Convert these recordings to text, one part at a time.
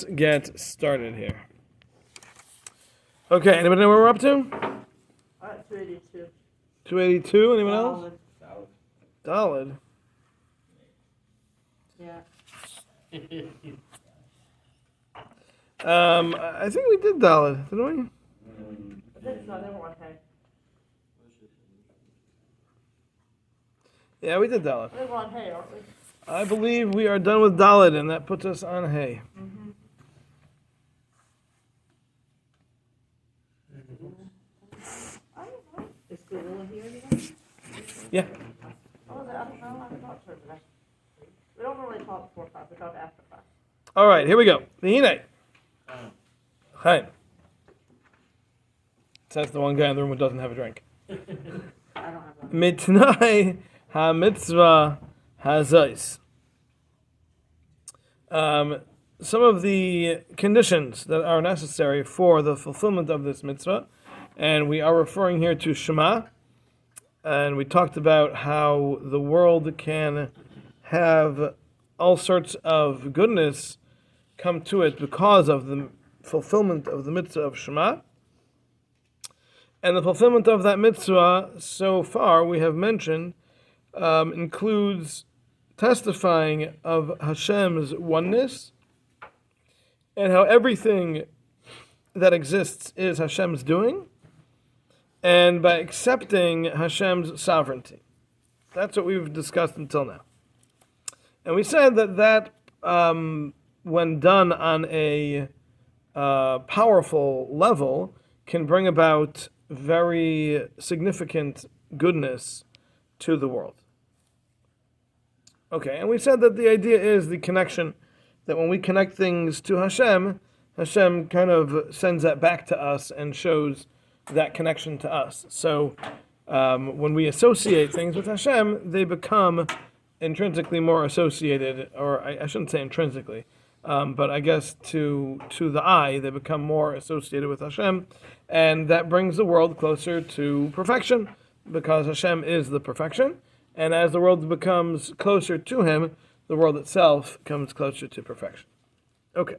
Get started here. Okay, anybody know where we're up to? 282. 282, anyone else? Daled. Yeah. I think we did Daled, didn't we? It's not everyone, hey. Yeah, we did Daled. We're on hey, aren't we? I believe we are done with Daled, and that puts us on Hay. Mm-hmm. I don't know. Is Gorilla here today? Yeah. Oh, I don't know. I haven't talked to her today. We don't really talk before 5. We talk after 5. All right, here we go. V'hinei. Chaim. Says the one guy in the room who doesn't have a drink. I don't have that. Mitnai ha-mitzvah hazais. Some of the conditions that are necessary for the fulfillment of this mitzvah, and we are referring here to Shema, and we talked about how the world can have all sorts of goodness come to it because of the fulfillment of the mitzvah of Shema. And the fulfillment of that mitzvah, so far, we have mentioned, includes testifying of Hashem's oneness, and how everything that exists is Hashem's doing, and by accepting Hashem's sovereignty. That's what we've discussed until now. And we said that when done on a powerful level, can bring about very significant goodness to the world. Okay, and we said that the idea is the connection, that when we connect things to Hashem, Hashem kind of sends that back to us and shows that connection to us. So when we associate things with Hashem, they become intrinsically more associated, or I shouldn't say intrinsically, but I guess to the eye, they become more associated with Hashem, and that brings the world closer to perfection, because Hashem is the perfection, and as the world becomes closer to Him, the world itself comes closer to perfection. Okay,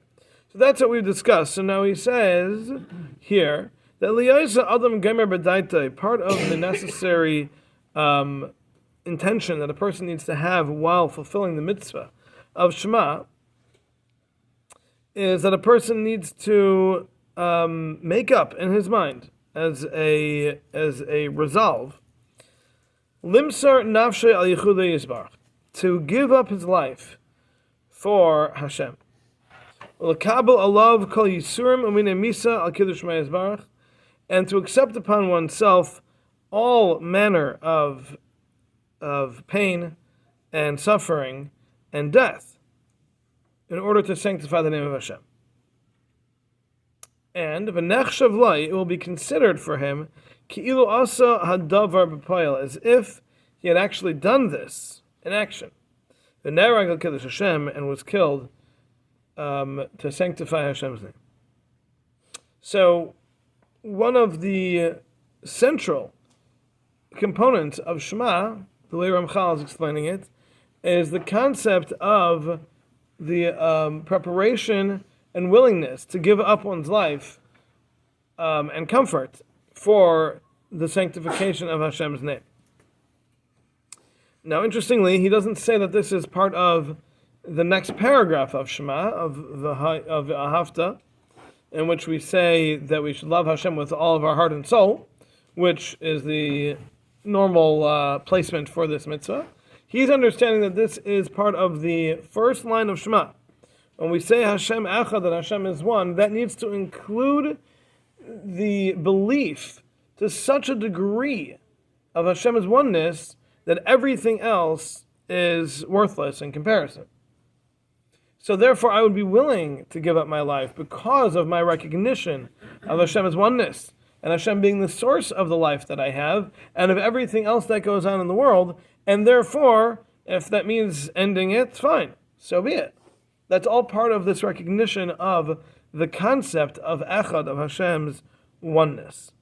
so that's what we've discussed. So now he says here that Liyaisa Adam Gemer B'Daitei, part of the necessary intention that a person needs to have while fulfilling the mitzvah of Shema is that a person needs to make up in his mind as a resolve, Limsar Nafshe Al Yichudei Yisbarach, to give up his life for Hashem. L'kabel alav kol yisurim umine misa al kiddush Shema Yisbarach, and to accept upon oneself all manner of pain and suffering and death in order to sanctify the name of Hashem. And v'nechshav lai, it will be considered for him ki'ilu asa hadavar b'poyel, as if he had actually done this in action. V'nerag al kiddush Hashem, and was killed to sanctify Hashem's name. So, one of the central components of Shema, the way Ramchal is explaining it, is the concept of the preparation and willingness to give up one's life and comfort for the sanctification of Hashem's name. Now, interestingly, he doesn't say that this is part of the next paragraph of Shema, of Ahavta, in which we say that we should love Hashem with all of our heart and soul, which is the normal placement for this mitzvah. He's understanding that this is part of the first line of Shema. When we say Hashem Echad, that Hashem is one, that needs to include the belief to such a degree of Hashem's oneness that everything else is worthless in comparison. So therefore, I would be willing to give up my life because of my recognition of Hashem's oneness, and Hashem being the source of the life that I have, and of everything else that goes on in the world, and therefore, if that means ending it, fine, so be it. That's all part of this recognition of the concept of Echad, of Hashem's oneness.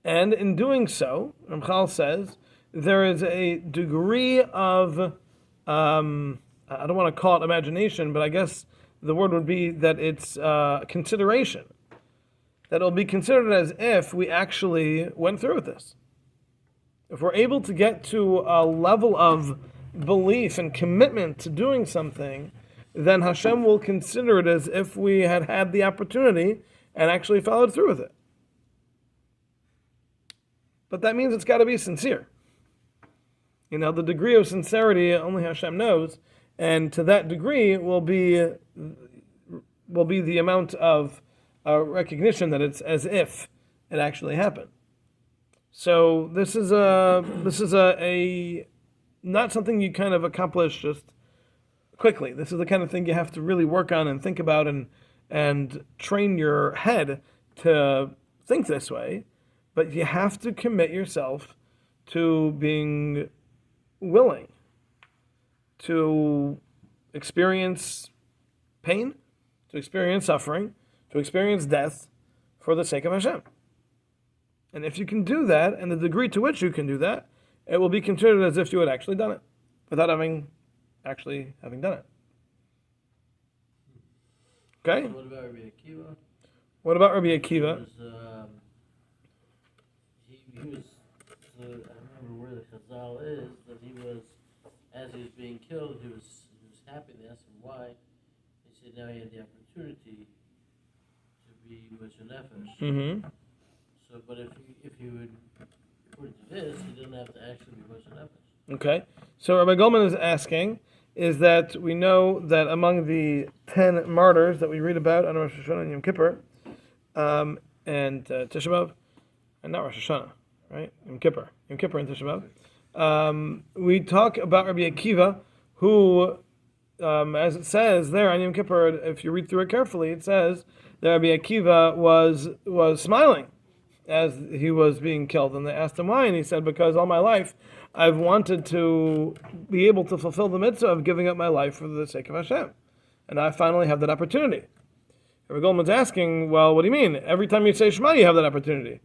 And in doing so, Ramchal says, there is a degree of, I don't want to call it imagination, but I guess the word would be that it's consideration. That it'll be considered as if we actually went through with this. If we're able to get to a level of belief and commitment to doing something, then Hashem will consider it as if we had had the opportunity and actually followed through with it. But that means it's got to be sincere. The degree of sincerity only Hashem knows, and to that degree will be the amount of recognition that it's as if it actually happened. So this is a not something you kind of accomplish just quickly. This is the kind of thing you have to really work on and think about and train your head to think this way. But you have to commit yourself to being willing to experience pain, to experience suffering, to experience death for the sake of Hashem. And if you can do that, and the degree to which you can do that, it will be considered as if you had actually done it, without having done it. Okay? What about Rabbi Akiva? What about Rabbi Akiva? He was I remember where the Chazal is, that he was, as he was being killed, he was happy. They asked him why. He said now he had the opportunity to be Moshe Nefesh. Mm-hmm. So, but if he would, according to this, he didn't have to actually be Moshe Nefesh. Okay. So Rabbi Goldman is asking, is that we know that among the 10 martyrs that we read about on Rosh Hashanah and Yom Kippur, and Tisha B'Av, and not Rosh Hashanah, right? Yom Kippur and Tisha B'Av, we talk about Rabbi Akiva, who, as it says there on Yom Kippur, if you read through it carefully, it says that Rabbi Akiva was smiling as he was being killed. And they asked him why, and he said, because all my life I've wanted to be able to fulfill the mitzvah of giving up my life for the sake of Hashem. And I finally have that opportunity. Rabbi Goldman's asking, well, what do you mean? Every time you say Shema, you have that opportunity.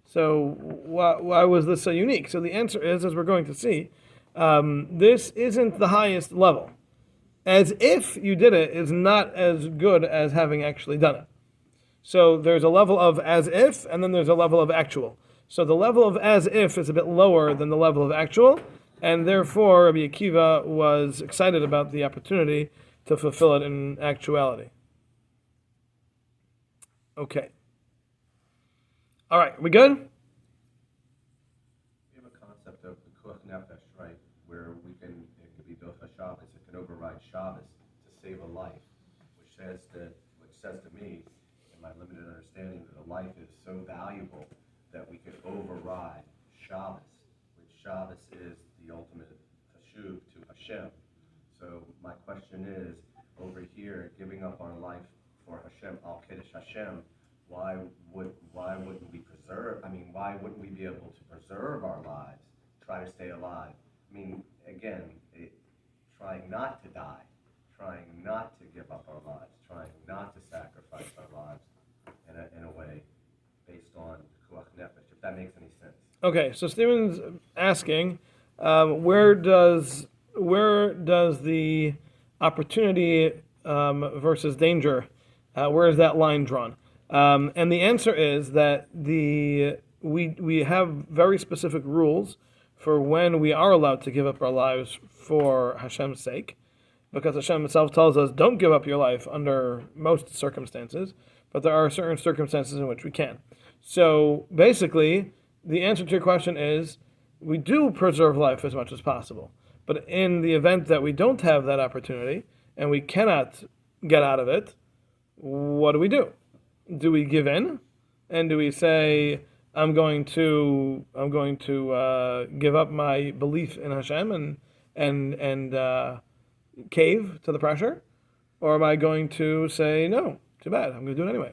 So why was this so unique? So the answer is, as we're going to see, this isn't the highest level. As if you did it is not as good as having actually done it. So there's a level of as if, and then there's a level of actual. So the level of as if is a bit lower than the level of actual, and therefore Rabbi Akiva was excited about the opportunity to fulfill it in actuality. Okay. All right, we good? We have a concept of the Kuach Nefesh, right, where it could be Docha Shabbos, it can override Shabbos to save a life, which says to me, in my limited understanding, that a life is so valuable that we could override Shabbos, which Shabbos is the ultimate teshuv to Hashem. So my question is, over here, giving up our life for Hashem, al Kiddush Hashem, why wouldn't we preserve? I mean, why wouldn't we be able to preserve our lives, try to stay alive? I mean, again, trying not to die, trying not to give up our lives, trying not to sacrifice our lives in a way based on Kuach Nefesh, if that makes any sense. Okay, so Stephen's asking, where does the opportunity versus danger, where is that line drawn? And the answer is that we have very specific rules for when we are allowed to give up our lives for Hashem's sake, because Hashem himself tells us, don't give up your life under most circumstances, but there are certain circumstances in which we can. So basically, the answer to your question is, we do preserve life as much as possible. But in the event that we don't have that opportunity, and we cannot get out of it, what do? Do we give in? And do we say, I'm going to give up my belief in Hashem and cave to the pressure? Or am I going to say, no, too bad, I'm going to do it anyway?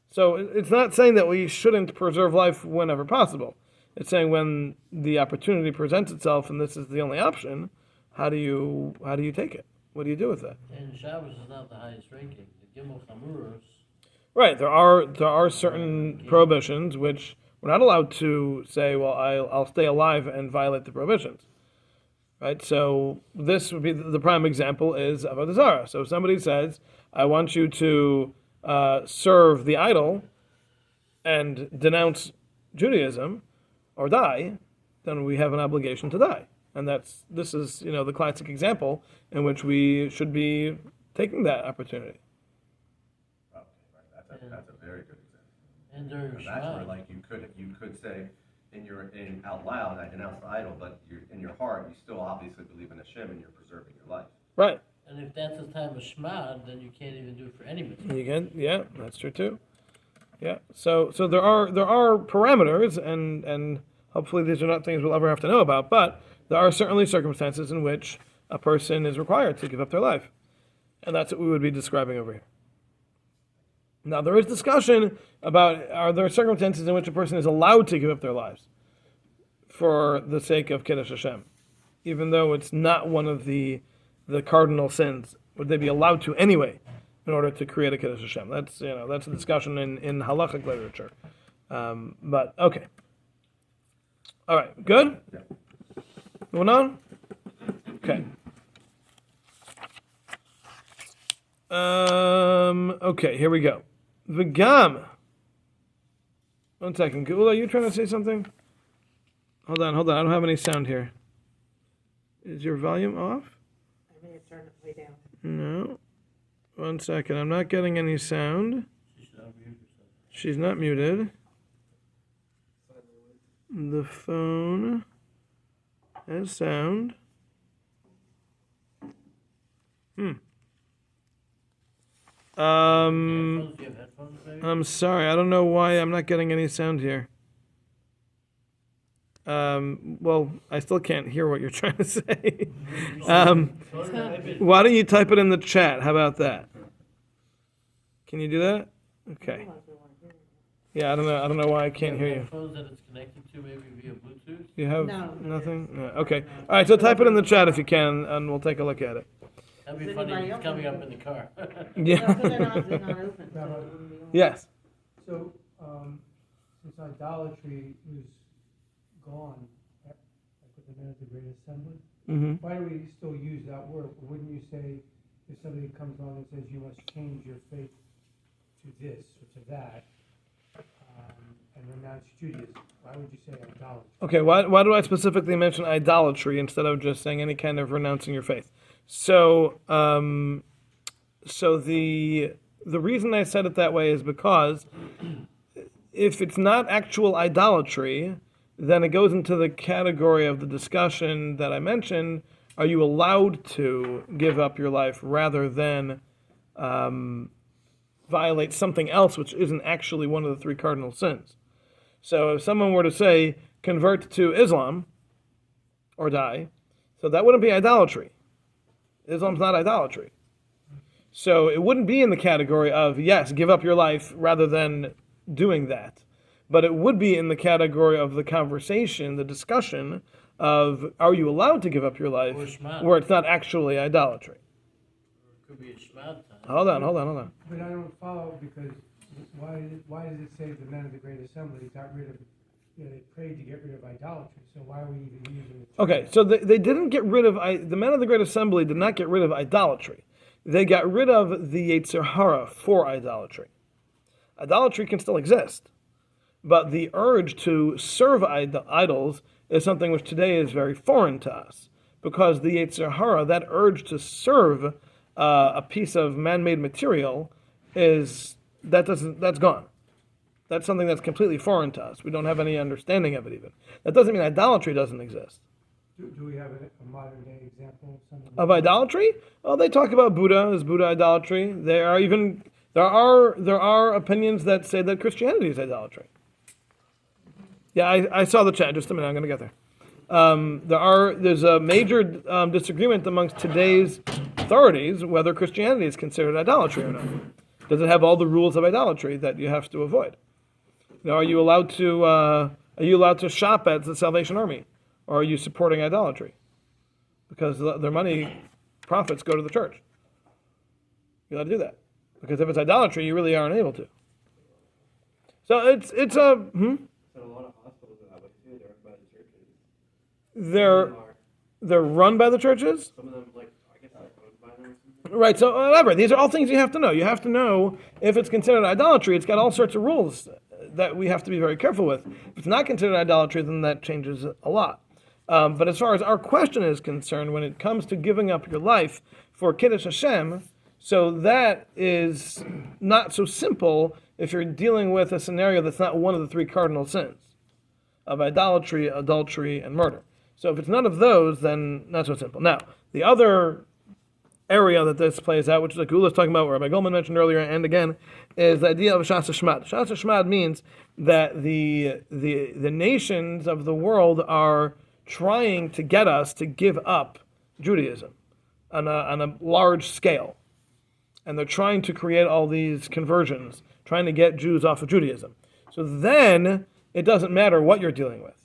So it's not saying that we shouldn't preserve life whenever possible. It's saying when the opportunity presents itself and this is the only option, how do you take it? What do you do with that? And Shabbos is not the highest ranking. The Gimel Chamuros. Right, there are certain prohibitions which we're not allowed to say, well, I'll stay alive and violate the prohibitions. right? So this would be the prime example is Avodah Zarah. So if somebody says, I want you to serve the idol and denounce Judaism or die, then we have an obligation to die. And this is the classic example in which we should be taking that opportunity. Okay, right. That's a very good example. And during That's where, Shema, like, you could say in out loud, I denounce the idol, but in your heart, you still obviously believe in Hashem and you're preserving your life. Right. and if that's the time of Shema, then you can't even do it for any mitzvah. You can, yeah, that's true too. Yeah. So there are parameters, and hopefully these are not things we'll ever have to know about, but there are certainly circumstances in which a person is required to give up their life. And that's what we would be describing over here. Now, there is discussion about, are there circumstances in which a person is allowed to give up their lives for the sake of Kiddush Hashem, even though it's not one of the cardinal sins? Would they be allowed to anyway in order to create a Kiddush Hashem? That's a discussion in halachic literature. But okay, all right, good. Yeah. Moving on. Okay. Okay, here we go. V'gam. 1 second. Gula, are you trying to say something? Hold on. I don't have any sound here. Is your volume off? I may have turned it way down. No. 1 second. I'm not getting any sound. She should unmute herself. She's not muted. The phone has sound. Headphones? Do you have headphones, maybe? I'm sorry. I don't know why I'm not getting any sound here. Well, I still can't hear what you're trying to say. Why don't you type it in the chat? How about that? Can you do that? Okay. Yeah, I don't know why I can't hear you. Headphones that it's connected to, maybe via Bluetooth? You have No. nothing? No. Okay. All right, so type it in the chat if you can, and we'll take a look at it. That'd be Does funny if anybody it's else coming have up in the car. No, Yeah. because they're not open, so it wouldn't be on. Yes. So, since idolatry was gone, like with the men of the Great Assembly, Mm-hmm. why do we still use that word? Wouldn't you say, if somebody comes on and says you must change your faith to this or to that, and renounce Judaism, why would you say idolatry? Okay, why do I specifically mention idolatry instead of just saying any kind of renouncing your faith? So, the reason I said it that way is because if it's not actual idolatry, then it goes into the category of the discussion that I mentioned. Are you allowed to give up your life rather than violate something else which isn't actually one of the three cardinal sins? So if someone were to say, convert to Islam or die, so that wouldn't be idolatry. Islam's not idolatry. So it wouldn't be in the category of, yes, give up your life rather than doing that. But it would be in the category of the conversation, the discussion of, are you allowed to give up your life Or Shema. where it's not actually idolatry? It could be a Shema time. Hold on. But I don't follow, because why does it say the men of the Great Assembly got rid of, they prayed to get rid of idolatry, so why are we even using it? Okay, so they didn't get rid of, the men of the Great Assembly did not get rid of idolatry. They got rid of the Yetzer Hara for idolatry. Idolatry can still exist, but the urge to serve idols is something which today is very foreign to us, because the Yetzer Hara, that urge to serve a piece of man-made material, that's gone. That's something that's completely foreign to us. We don't have any understanding of it even. That doesn't mean idolatry doesn't exist. Do we have a modern day example of something? Of idolatry? Well, they talk about Buddha as Buddha idolatry. There are opinions that say that Christianity is idolatry. Yeah, I saw the chat. Just a minute, I'm going to get there. There's a major disagreement amongst today's authorities whether Christianity is considered idolatry or not. Does it have all the rules of idolatry that you have to avoid? Are you allowed to shop at the Salvation Army, or are you supporting idolatry? Because their money, profits go to the church. You're allowed to do that, because if it's idolatry, you really aren't able to. So it's a So a lot of hospitals in that way too, they're run by the churches. they're run by the churches. Some of them, like, I guess, are owned by them or something. Right, so elaborate. These are all things you have to know. You have to know if it's considered idolatry. It's got all sorts of rules that we have to be very careful with. If it's not considered idolatry, then that changes a lot. But as far as our question is concerned, when it comes to giving up your life for Kiddush Hashem, so that is not so simple if you're dealing with a scenario that's not one of the three cardinal sins of idolatry, adultery, and murder. So if it's none of those, then not so simple. Now, the other area that this plays out, which the Gula is talking about, what Rabbi Goldman mentioned earlier, and again, is the idea of Shas Shmad. Shas Shmad means that the nations of the world are trying to get us to give up Judaism on a large scale. And they're trying to create all these conversions, trying to get Jews off of Judaism. So then, it doesn't matter what you're dealing with.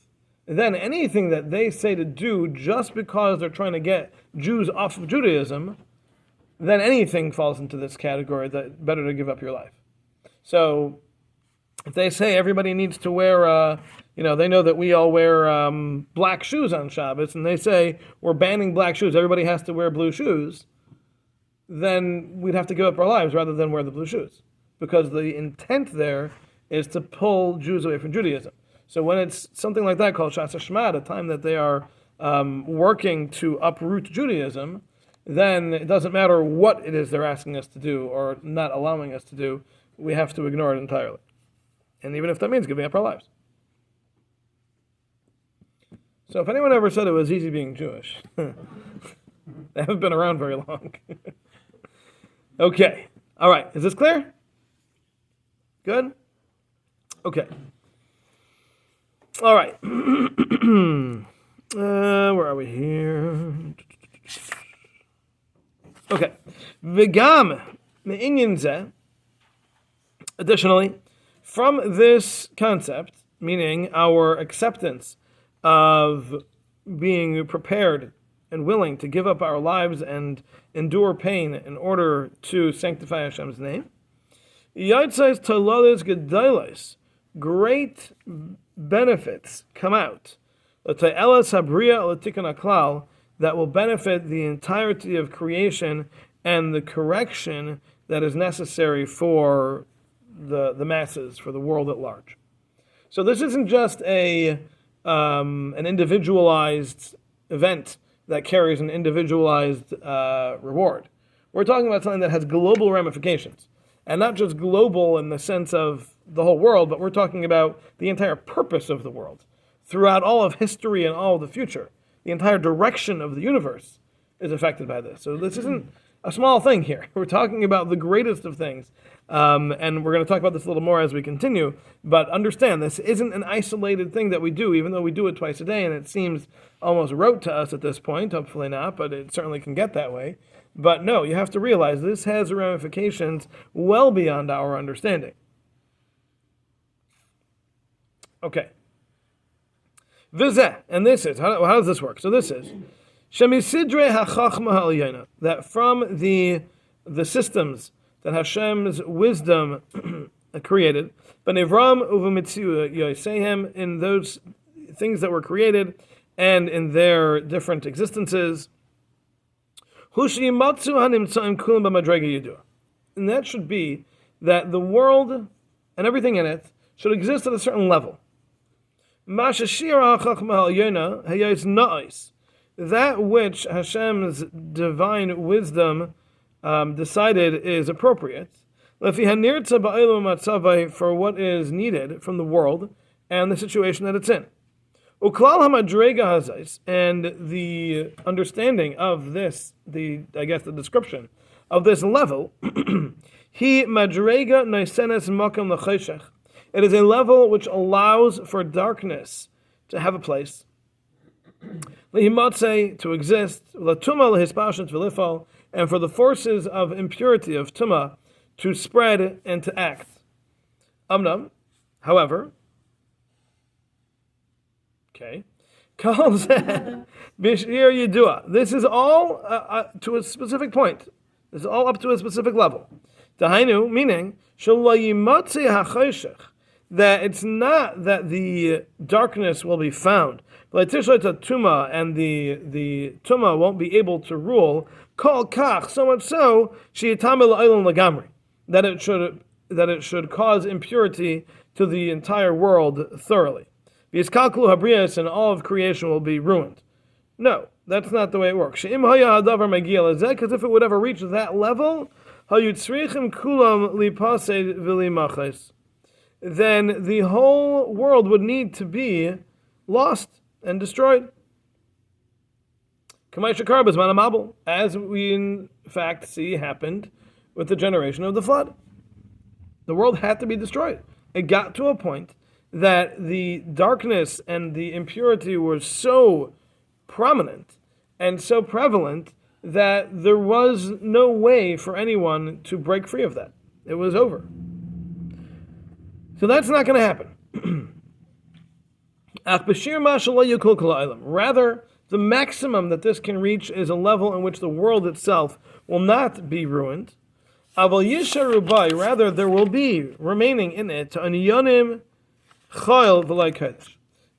Then anything that they say to do just because they're trying to get Jews off of Judaism, then anything falls into this category that better to give up your life. So if they say everybody needs to wear, they know that we all wear black shoes on Shabbos, and they say we're banning black shoes, everybody has to wear blue shoes, then we'd have to give up our lives rather than wear the blue shoes. Because the intent there is to pull Jews away from Judaism. So when it's something like that called Shas Shmad, a time that they are working to uproot Judaism, then it doesn't matter what it is they're asking us to do or not allowing us to do, we have to ignore it entirely. And even if that means giving up our lives. So if anyone ever said it was easy being Jewish, they haven't been around very long. Okay. All right. Is this clear? Good? Okay. All right. Where are we here? Okay. V'gam me'inyan zeh. Additionally, from this concept, meaning our acceptance of being prepared and willing to give up our lives and endure pain in order to sanctify Hashem's name, Yaitzais Talalis Gedalos, great benefits come out. L'ta'elas habriya l'tikkun haklal, that will benefit the entirety of creation and the correction that is necessary for the masses, for the world at large. So this isn't just an individualized event that carries an individualized reward. We're talking about something that has global ramifications. And not just global in the sense of the whole world, but we're talking about the entire purpose of the world. Throughout all of history and all of the future, the entire direction of the universe is affected by this. So this isn't a small thing here. We're talking about the greatest of things. And we're going to talk about this a little more as we continue. But understand, this isn't an isolated thing that we do, even though we do it twice a day, and it seems almost rote to us at this point. Hopefully not, but it certainly can get that way. But no, you have to realize this has ramifications well beyond our understanding. Okay. Vizeh, and this is, how does this work? So this is, Shemisidre hachachma ha'alyona, that from the systems that Hashem's wisdom created, B'nevram u'v'mitziu yosehem, in those things that were created and in their different existences, and that should be that the world and everything in it should exist at a certain level. That which Hashem's divine wisdom decided is appropriate, for what is needed from the world and the situation that it's in. And the understanding of this, the description of this level, he madrega noisenes makam l'chayshech. It is a level which allows for darkness to have a place, lihimatze, to exist, latuma lehispashent v'lifal, and for the forces of impurity of tuma to spread and to act. Amnam, however. Okay. This is all to a specific point. This is all up to a specific level. Dahainu, meaning, that it's not that the darkness will be found, but tuma, and the tuma won't be able to rule. Kol kach, so much so that it should cause impurity to the entire world thoroughly. V'yiskalklu habrias, and all of creation will be ruined. No, that's not the way it works. Because if it would ever reach that level, then the whole world would need to be lost and destroyed. As we in fact see happened with the generation of the flood. The world had to be destroyed. It got to a point that the darkness and the impurity were so prominent and so prevalent that there was no way for anyone to break free of that. It was over. So that's not going to happen. Rather, the maximum that this can reach is a level in which the world itself will not be ruined. Rather, there will be remaining in it the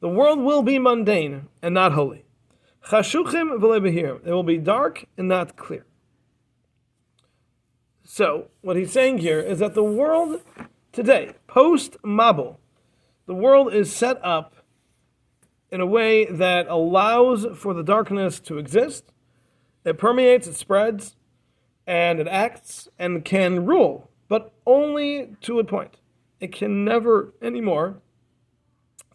world will be mundane and not holy. It will be dark and not clear. So, what he's saying here is that the world today, post-Mabul, the world is set up in a way that allows for the darkness to exist. It permeates, it spreads, and it acts and can rule, but only to a point. It can never anymore,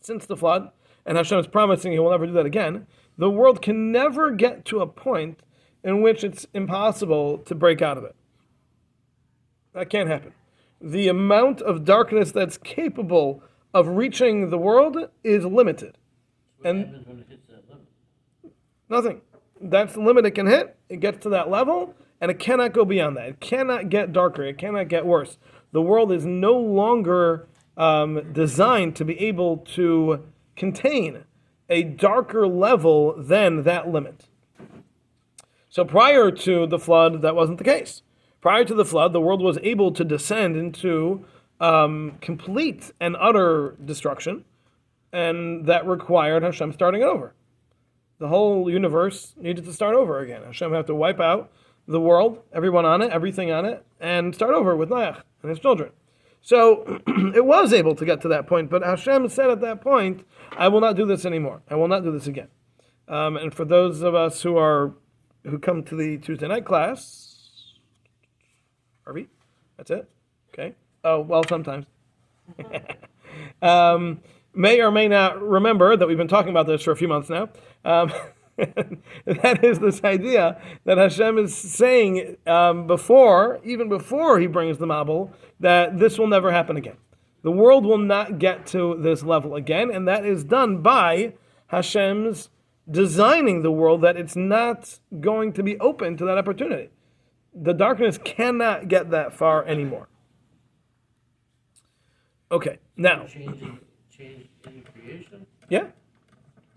since the flood, and Hashem is promising He will never do that again, the world can never get to a point in which it's impossible to break out of it. That can't happen. The amount of darkness that's capable of reaching the world is limited. What happens when it hits that limit? Nothing. That's the limit it can hit. It gets to that level, and it cannot go beyond that. It cannot get darker. It cannot get worse. The world is no longer designed to be able to contain a darker level than that limit. So prior to the flood, that wasn't the case. Prior to the flood, the world was able to descend into complete and utter destruction, and that required Hashem starting it over. The whole universe needed to start over again. Hashem had to wipe out the world, everyone on it, everything on it, and start over with Noach and his children. So it was able to get to that point, but Hashem said at that point, I will not do this anymore. I will not do this again. And for those of us who come to the Tuesday night class, Harvey, that's it? Okay. Oh, well, sometimes. May or may not remember that we've been talking about this for a few months now. That is this idea that Hashem is saying even before He brings the Mabul, that this will never happen again. The world will not get to this level again, and that is done by Hashem's designing the world that it's not going to be open to that opportunity. The darkness cannot get that far anymore. Okay, now. Change in creation?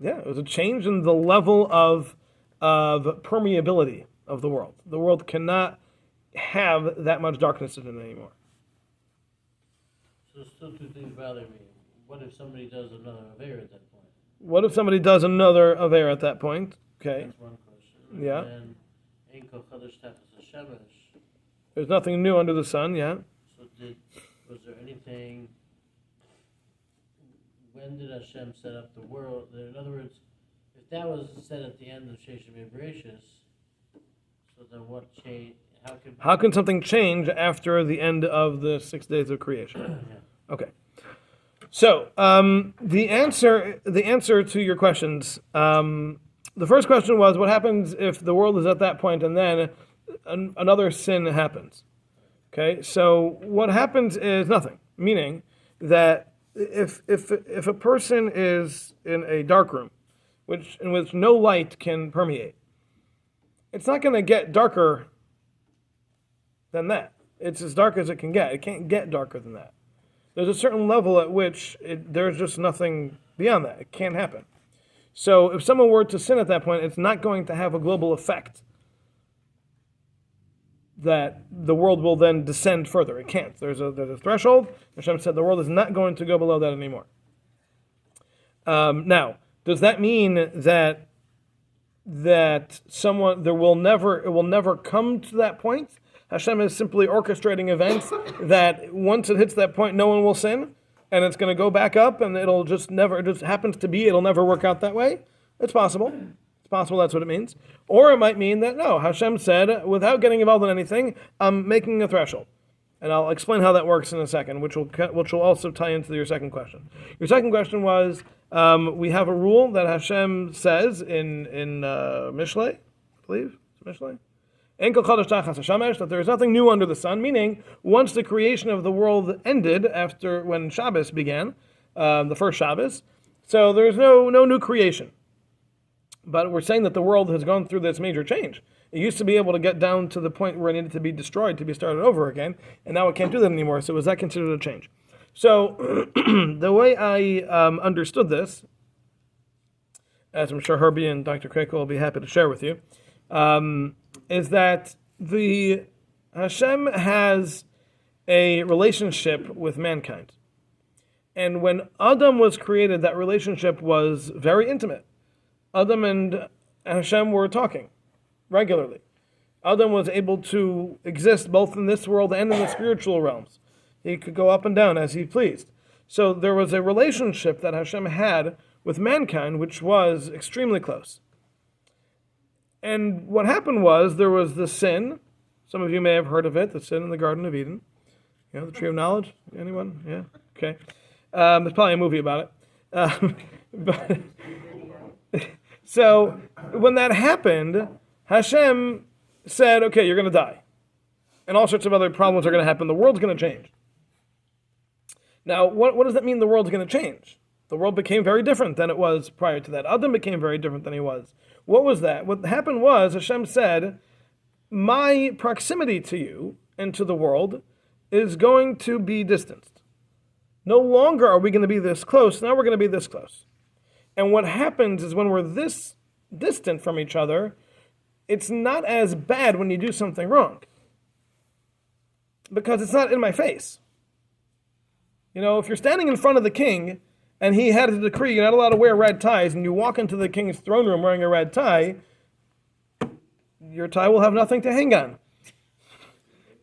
Yeah, it was a change in the level of permeability of the world. The world cannot have that much darkness in it anymore. So still two things bother me. What if somebody does another Aveir at that point? What if somebody does another Aveir at that point? Okay. That's one question. Yeah. And Ein Kol Chadash Tachas HaShemesh. There's nothing new under the sun, yeah. So was there anything, when did Hashem set up the world? In other words, if that was said at the end of Sheshem Bereshis, so then what changed? How can something change after the end of the 6 days of creation? Yeah. Okay. So the answer to your questions. The first question was, what happens if the world is at that point and then another sin happens? Okay. So what happens is nothing. Meaning that if a person is in a dark room, in which no light can permeate, it's not going to get darker than that. It's as dark as it can get. It can't get darker than that. There's a certain level at which there's just nothing beyond that. It can't happen. So if someone were to sin at that point, it's not going to have a global effect. that the world will then descend further. It can't. There's a threshold. Hashem said the world is not going to go below that anymore. Now, does that mean that it will never come to that point? Hashem is simply orchestrating events that once it hits that point, no one will sin, and it's going to go back up, and it'll just never. It just happens to be. It'll never work out that way. It's possible. It's possible that's what it means. Or it might mean that no, Hashem said, without getting involved in anything, I'm making a threshold. And I'll explain how that works in a second, which will also tie into your second question. Your second question was, we have a rule that Hashem says in Mishlei, I believe, it's Mishlei, Enkel Chodesh Tachas HaShamesh, that there is nothing new under the sun, meaning once the creation of the world ended, after when Shabbos began, the first Shabbos, so there's no new creation. But we're saying that the world has gone through this major change. It used to be able to get down to the point where it needed to be destroyed to be started over again, and now it can't do that anymore. So was that considered a change? So the way I understood this, as I'm sure Herbie and Dr. Krekel will be happy to share with you, is that the Hashem has a relationship with mankind. And when Adam was created, that relationship was very intimate. Adam and Hashem were talking regularly. Adam was able to exist both in this world and in the spiritual realms. He could go up and down as he pleased. So there was a relationship that Hashem had with mankind which was extremely close. And what happened was there was the sin. Some of you may have heard of it, the sin in the Garden of Eden. You know, the tree of knowledge? Anyone? Yeah? Okay. There's probably a movie about it. But so when that happened, Hashem said, okay, you're going to die. And all sorts of other problems are going to happen. The world's going to change. Now, what does that mean the world's going to change? The world became very different than it was prior to that. Adam became very different than he was. What was that? What happened was Hashem said, my proximity to you and to the world is going to be distanced. No longer are we going to be this close. Now we're going to be this close. And what happens is when we're this distant from each other, it's not as bad when you do something wrong. Because it's not in my face. You know, if you're standing in front of the king and he had a decree you're not allowed to wear red ties and you walk into the king's throne room wearing a red tie, your tie will have nothing to hang on.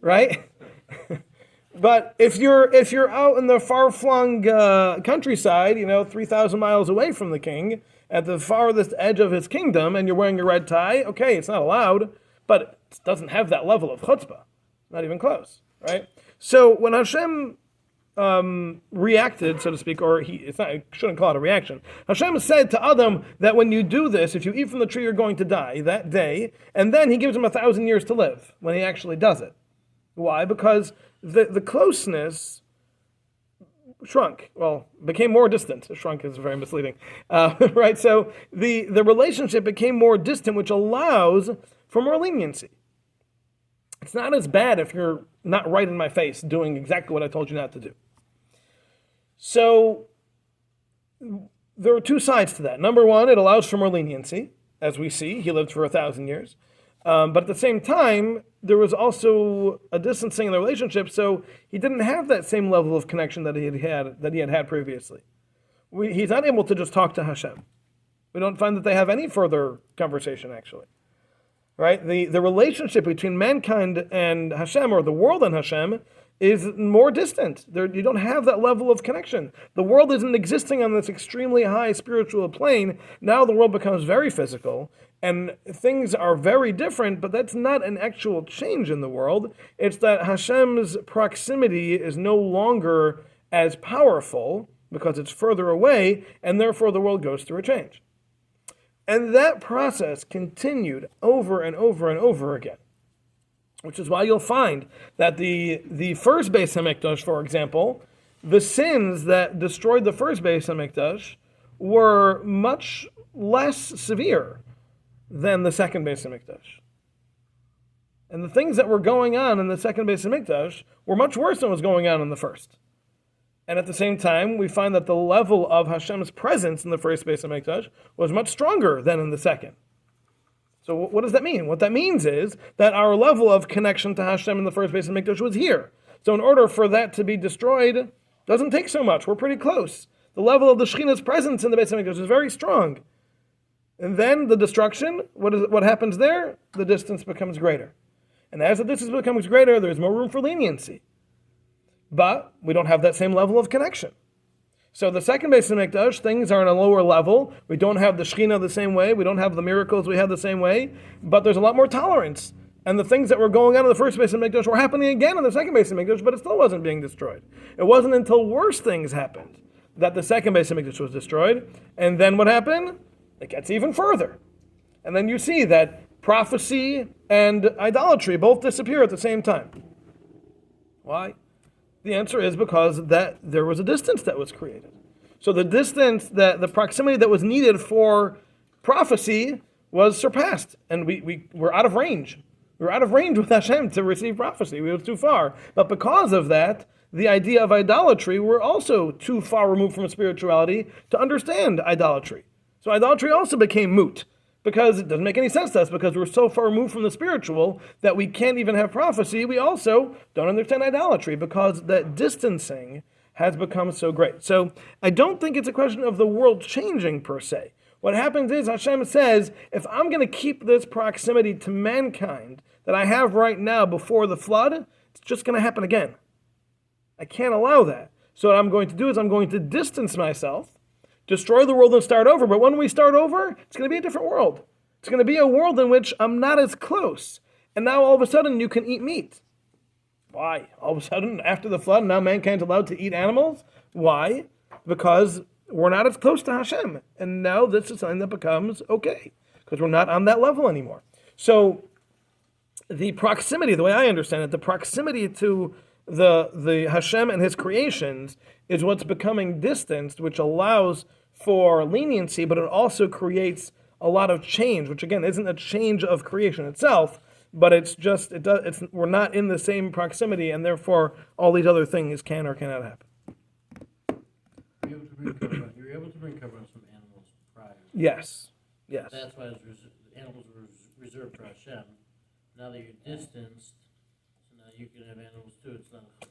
Right? But if you're out in the far-flung countryside, 3,000 miles away from the king, at the farthest edge of his kingdom, and you're wearing a red tie, okay, it's not allowed, but it doesn't have that level of chutzpah. Not even close, right? So when Hashem reacted, so to speak, I shouldn't call it a reaction. Hashem said to Adam that when you do this, if you eat from the tree, you're going to die that day, and then he gives him 1,000 years to live when he actually does it. Why? Because the closeness shrunk. Well, became more distant. Shrunk is very misleading, right? So the relationship became more distant, which allows for more leniency. It's not as bad if you're not right in my face doing exactly what I told you not to do. So there are two sides to that. Number one, it allows for more leniency. As we see, he lived for 1,000 years. But at the same time, there was also a distancing in the relationship, so he didn't have that same level of connection that he had had previously. He's not able to just talk to Hashem. We don't find that they have any further conversation, actually. Right? The relationship between mankind and Hashem, or the world and Hashem, is more distant. You don't have that level of connection. The world isn't existing on this extremely high spiritual plane. Now the world becomes very physical, and things are very different, but that's not an actual change in the world. It's that Hashem's proximity is no longer as powerful because it's further away, and therefore the world goes through a change. And that process continued over and over and over again, which is why you'll find that the first Beis HaMikdash, for example, the sins that destroyed the first Beis HaMikdash were much less severe than the second Beis HaMikdash. And the things that were going on in the second Beis HaMikdash were much worse than was going on in the first. And at the same time, we find that the level of Hashem's presence in the first Beis HaMikdash was much stronger than in the second. So what does that mean? What that means is that our level of connection to Hashem in the first Beis Hamikdash was here. So in order for that to be destroyed, doesn't take so much. We're pretty close. The level of the Shekhinah's presence in the Beis Hamikdash is very strong. And then the destruction, what happens there? The distance becomes greater. And as the distance becomes greater, there's more room for leniency. But we don't have that same level of connection. So the second Beis Hamikdash, things are on a lower level. We don't have the Shekhinah the same way. We don't have the miracles we have the same way. But there's a lot more tolerance. And the things that were going on in the first Beis Hamikdash were happening again in the second Beis Hamikdash, but it still wasn't being destroyed. It wasn't until worse things happened that the second Beis Hamikdash was destroyed. And then what happened? It gets even further. And then you see that prophecy and idolatry both disappear at the same time. Why? The answer is because that there was a distance that was created. So the distance, the proximity that was needed for prophecy was surpassed, and we were out of range. We were out of range with Hashem to receive prophecy. We were too far. But because of that, the idea of idolatry, we're also too far removed from spirituality to understand idolatry. So idolatry also became moot, because it doesn't make any sense to us, because we're so far removed from the spiritual that we can't even have prophecy. We also don't understand idolatry, because that distancing has become so great. So I don't think it's a question of the world changing per se. What happens is Hashem says, if I'm going to keep this proximity to mankind that I have right now before the flood, it's just going to happen again. I can't allow that. So what I'm going to do is I'm going to distance myself, destroy the world and start over. But when we start over, it's going to be a different world. It's going to be a world in which I'm not as close. And now all of a sudden you can eat meat. Why? All of a sudden, after the flood, now mankind's allowed to eat animals? Why? Because we're not as close to Hashem. And now this is something that becomes okay, because we're not on that level anymore. So the proximity, the way I understand it, the proximity to the Hashem and his creations is what's becoming distanced, which allows for leniency, but it also creates a lot of change, which again isn't a change of creation itself, but we're not in the same proximity, and therefore all these other things can or cannot happen. You were able to bring coverage from animals prior. Yes. That's why animals were reserved for Hashem. Now that you're distanced, so now you can have animals too. It's not a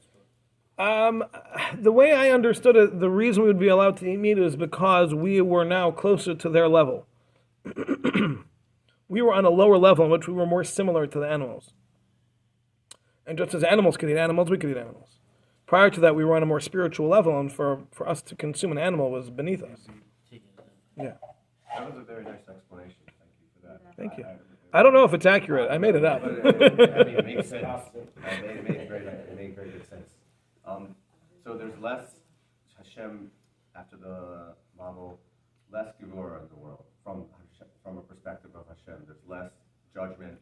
chutzpah. The way I understood it, the reason we would be allowed to eat meat is because we were now closer to their level. We were on a lower level in which we were more similar to the animals. And just as animals could eat animals, we could eat animals. Prior to that, we were on a more spiritual level, and for us to consume an animal was beneath us. Yeah. That was a very nice explanation. Thank you for that. Thank you. I don't know if it's accurate. I made it up. It makes sense. It made very good sense. So there's less Hashem after the model, less Gevurah in the world from a perspective of Hashem. There's less judgment.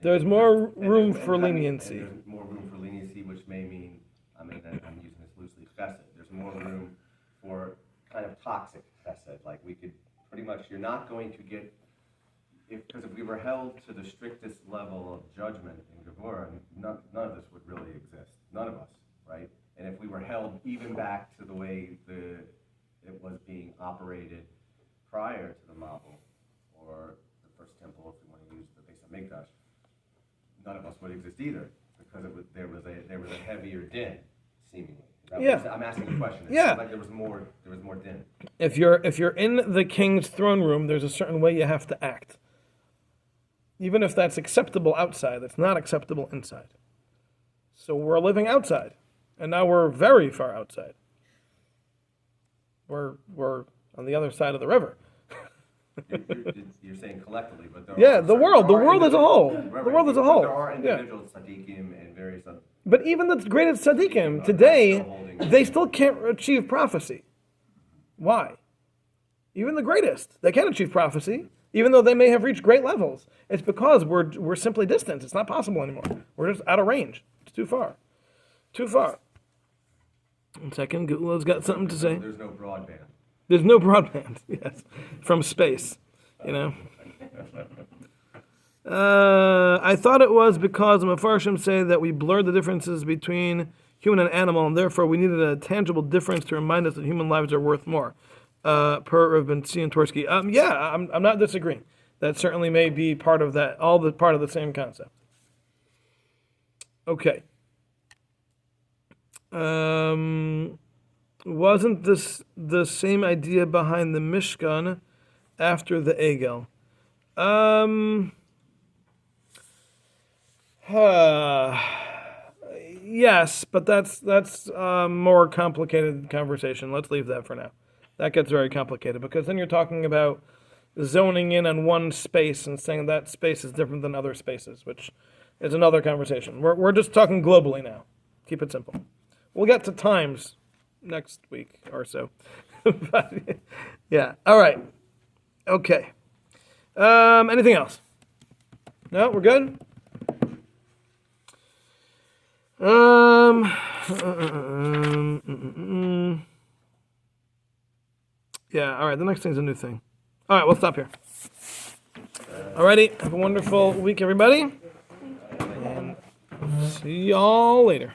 There's more room for leniency. There's more room for leniency, which may mean, I'm using this loosely, chesed. There's more room for kind of toxic chesed. Like we could pretty much, you're not going to get, because if we were held to the strictest level of judgment in Gevurah, none of this would really exist. None of us, right? And if we were held even back to the way it was being operated prior to the Mabul, or the first temple, if we want to use the Beis Hamikdash, none of us would exist either, because there was a heavier din, seemingly. I'm asking a question. It's like there was more din. If you're in the king's throne room, there's a certain way you have to act. Even if that's acceptable outside, it's not acceptable inside. So we're living outside, and now we're very far outside. We're on the other side of the river. You're saying collectively, but the world as a whole. Right, the world as a whole. There are individual tzaddikim and various other. But even the greatest tzaddikim today, they still can't achieve prophecy. Why? Even the greatest, they can't achieve prophecy, even though they may have reached great levels. It's because we're simply distant. It's not possible anymore. We're just out of range. It's too far. Too far. 1 second, Gula's got something to say. There's no broadband. There's no broadband, yes, from space, you know. I thought it was because the Mefarshim say that we blurred the differences between human and animal, and therefore we needed a tangible difference to remind us that human lives are worth more. Per Rav Ben Tzion Tversky. I'm not disagreeing. that certainly may be part of that, all the part of the same concept. Okay. Wasn't this the same idea behind the Mishkan after the Egel? Yes, but that's more complicated conversation. Let's leave that for now. That gets very complicated because then you're talking about zoning in on one space and saying that space is different than other spaces, which is another conversation. We're just talking globally now. Keep it simple. We'll get to times next week or so. But, yeah. All right. Okay. Anything else? No, we're good. Yeah. All right. The next thing's a new thing. All right. We'll stop here. Alrighty. Have a wonderful week, everybody. And see y'all later.